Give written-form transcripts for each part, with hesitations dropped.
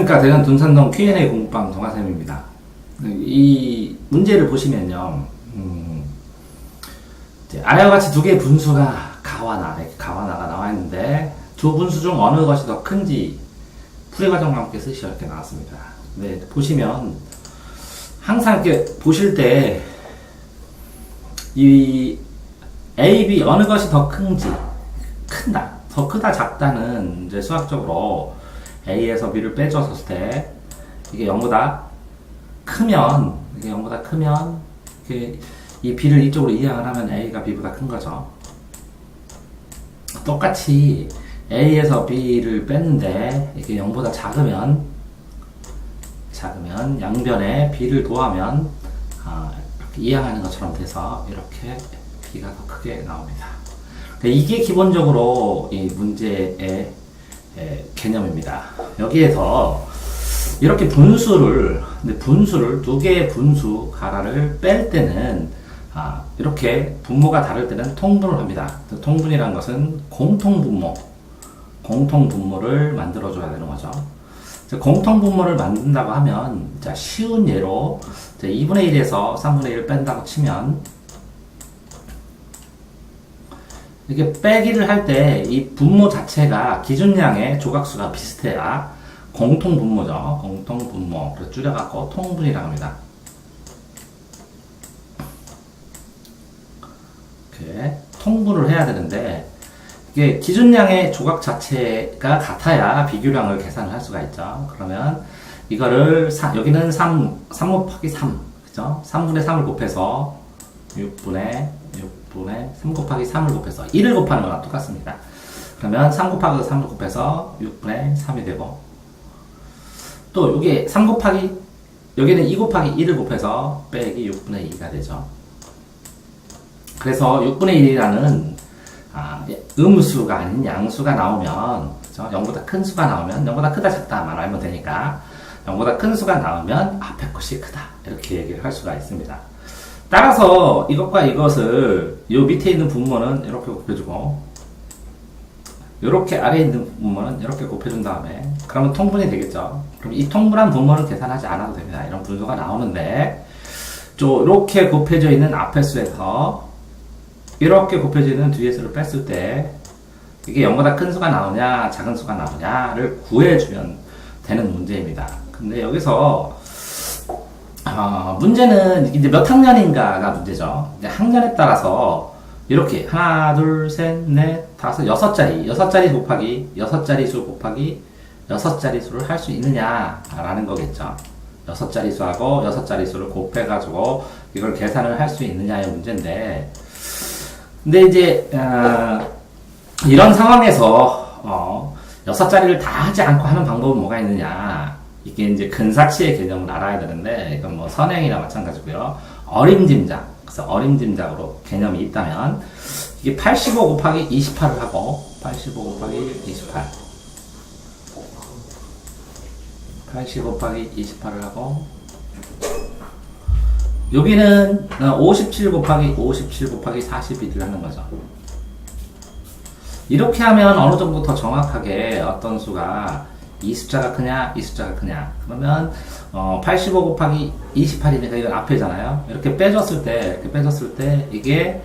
안녕하십니까. 대전 둔산동 Q&A 공부방 동아쌤입니다. 이 문제를 보시면요, 이제 아래와 같이 두 개의 분수가 가와나, 이렇게 가와나가 나와 있는데, 두 분수 중 어느 것이 더 큰지 풀이 과정과 함께 쓰시오 이렇게 나왔습니다. 네, 보시면, 항상 이렇게 보실 때, 이 A, B 어느 것이 더 큰지, 큰다, 더 크다, 작다는 이제 수학적으로 A에서 B를 빼줬을 때 이게 0보다 크면 이렇게 이 B를 이쪽으로 이항을 하면 A가 B보다 큰 거죠. 똑같이 A에서 B를 뺐는데 이게 0보다 작으면 양변에 B를 도하면 이렇게 이항하는 것처럼 돼서 이렇게 B가 더 크게 나옵니다. 이게 기본적으로 이 문제의 개념입니다. 여기에서 이렇게 분수를 두 개의 분수 가라를 뺄 때는 이렇게 분모가 다를 때는 통분을 합니다. 통분이란 것은 공통분모를 만들어줘야 되는 거죠. 공통분모를 만든다고 하면 쉬운 예로 2분의 1에서 3분의 1을 뺀다고 치면 이렇게 빼기를 할 때 이 분모 자체가 기준량의 조각수가 비슷해야 공통분모죠. 공통분모. 그래서 줄여갖고 통분이라고 합니다. 이렇게 통분을 해야 되는데 이게 기준량의 조각 자체가 같아야 비교량을 계산을 할 수가 있죠. 그러면 이거를 여기는 3 곱하기 3 그죠? 3분의 3을 곱해서 6분의 3 곱하기 3을 곱해서 1을 곱하는 거랑 똑같습니다. 그러면 3 곱하기 3을 곱해서 6분의 3이 되고 또 여기에 여기는 2 곱하기 1을 곱해서 빼기 6분의 2가 되죠. 그래서 6분의 1이라는 음수가 아닌 양수가 나오면 그렇죠? 0보다 큰 수가 나오면 0보다 크다 작다만 알면 되니까 0보다 큰 수가 나오면 앞에 것이 크다 이렇게 얘기를 할 수가 있습니다. 따라서 이것과 이것을 요 밑에 있는 분모는 이렇게 곱해주고 이렇게 아래에 있는 분모는 이렇게 곱해준 다음에 그러면 통분이 되겠죠. 그럼 이 통분한 분모는 계산하지 않아도 됩니다. 이런 분수가 나오는데 이렇게 곱해져 있는 앞의 수에서 이렇게 곱해져 있는 뒤의 수를 뺐을 때 이게 0보다 큰 수가 나오냐 작은 수가 나오냐를 구해주면 되는 문제입니다. 근데 여기서 문제는 이제 몇 학년인가가 문제죠. 이제 학년에 따라서 이렇게 하나, 둘, 셋, 넷, 다섯, 6자리 곱하기 6자리 수 곱하기 6자리 수를 할 수 있느냐라는 거겠죠. 6자리 수하고 6자리 수를 곱해가지고 이걸 계산을 할 수 있느냐의 문제인데, 근데 이제 이런 상황에서 6자리를 다 하지 않고 하는 방법은 뭐가 있느냐? 이게 이제 근사치의 개념을 알아야 되는데, 이건 뭐 선행이나 마찬가지고요. 어림짐작. 그래서 어림짐작으로 개념이 있다면, 이게 85 곱하기 28을 하고, 85 곱하기 28. 85 곱하기 28을 하고, 여기는 57 곱하기 41을 하는 거죠. 이렇게 하면 어느 정도 더 정확하게 어떤 수가 이 숫자가 크냐, 이 숫자가 크냐. 그러면 85 곱하기 28이니까 이건 앞에잖아요. 이렇게 빼줬을 때 이게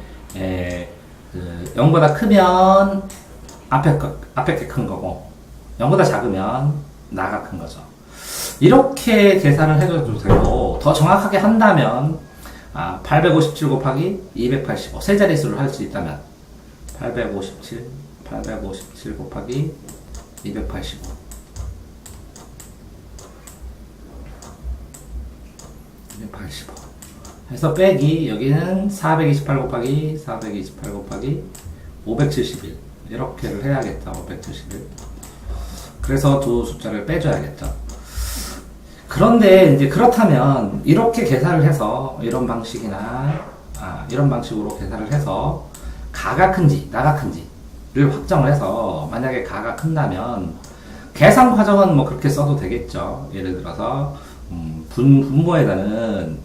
0보다 크면 앞에 게 큰 거고 0보다 작으면 나가 큰 거죠. 이렇게 계산을 해줘도 되고 더 정확하게 한다면 857 곱하기 285 세 자릿수를 할 수 있다면 857 곱하기 285 285 해서 빼기 여기는 428 곱하기 571 이렇게를 해야겠죠. 571 그래서 두 숫자를 빼줘야겠죠. 그런데 이제 그렇다면 이렇게 계산을 해서 이런 방식이나 이런 방식으로 계산을 해서 가가 큰지 나가 큰지를 확정을 해서 만약에 가가 큰다면 계산 과정은 뭐 그렇게 써도 되겠죠. 예를 들어서 분모에다는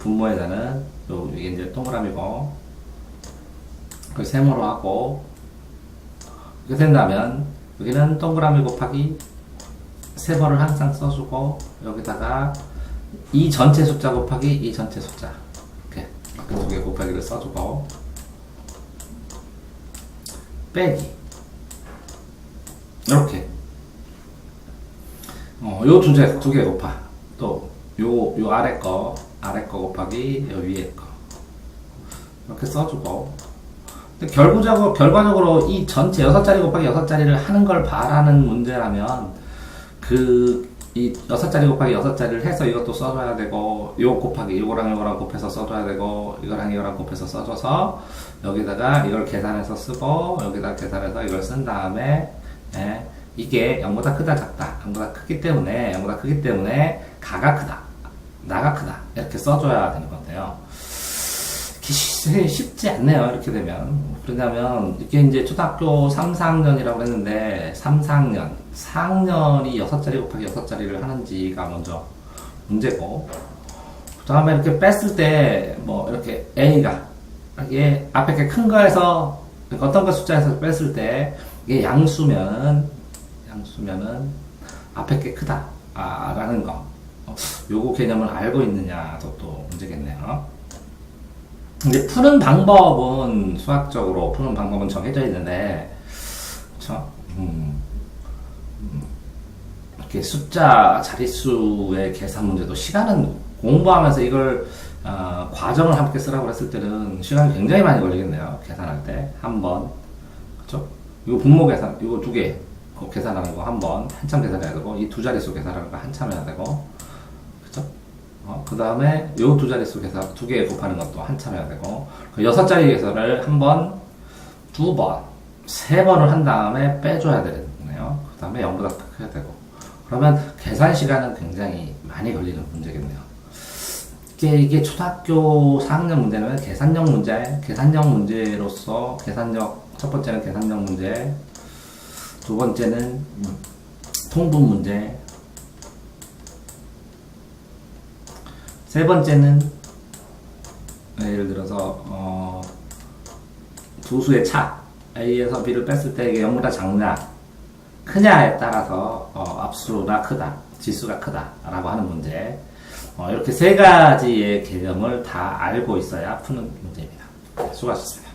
이게 이제 동그라미고 그걸 세모로 하고 이렇게 된다면 여기는 동그라미 곱하기 세 번을 항상 써주고, 여기다가 이 전체 숫자 곱하기 이 전체 숫자. 이렇게 두 개 곱하기를 써주고, 빼기. 이렇게. 요 두 개 곱하. 또, 요 아래 거 곱하기 요 위에 거. 이렇게 써주고. 근데 결과적으로 이 전체 6자리 곱하기 6자리를 하는 걸 바라는 문제라면, 이 6자리 곱하기 6자리를 해서 이것도 써줘야 되고, 요 곱하기, 요거랑 곱해서 써줘야 되고, 이거랑 곱해서 써줘서, 여기다가 이걸 계산해서 쓰고, 여기다 계산해서 이걸 쓴 다음에, 예, 이게 0보다 크다, 작다. 0보다 크기 때문에, 가가 크다, 나가 크다. 이렇게 써줘야 되는 건데요. 쉽지 않네요. 이렇게 되면. 그러냐면, 이게 이제 초등학교 3, 4학년이라고 했는데, 3, 4학년, 4학년이 6자리 곱하기 6자리를 하는지가 먼저 문제고, 그 다음에 이렇게 뺐을 때, 이렇게 A가, 이게 앞에 게 큰 거에서, 어떤 거 숫자에서 뺐을 때, 이게 양수면은, 앞에 게 크다, 라는 거. 요거 개념을 알고 있느냐도 또 문제겠네요. 근데 수학적으로 푸는 방법은 정해져 있는데, 그쵸? 이렇게 숫자, 자릿수의 계산 문제도 시간은 공부하면서 이걸, 과정을 함께 쓰라고 했을 때는 시간이 굉장히 많이 걸리겠네요. 계산할 때. 한 번. 그쵸? 이거 분모 계산, 이거 두 개 계산하는 거 한 번, 한참 계산해야 되고, 이 두 자릿수 계산하는 거 한참 해야 되고, 그쵸? 그 다음에 요 두 자릿수 계산, 두 개 곱하는 것도 한참 해야 되고, 그 6자리 계산을 한 번, 두 번, 세 번을 한 다음에 빼줘야 되겠네요. 그 다음에 0보다 크게 되고. 그러면 계산 시간은 굉장히 많이 걸리는 문제겠네요. 이게 초등학교 4학년 문제는 계산형 문제로서, 첫 번째는 계산형 문제, 두 번째는 통분 문제, 세 번째는 예를 들어서 두 수의 차 A에서 B를 뺐을 때 이게 0보다 작냐 크냐에 따라서 앞수가 크다, 지수가 크다 라고 하는 문제. 이렇게 세 가지의 개념을 다 알고 있어야 푸는 문제입니다. 수고하셨습니다.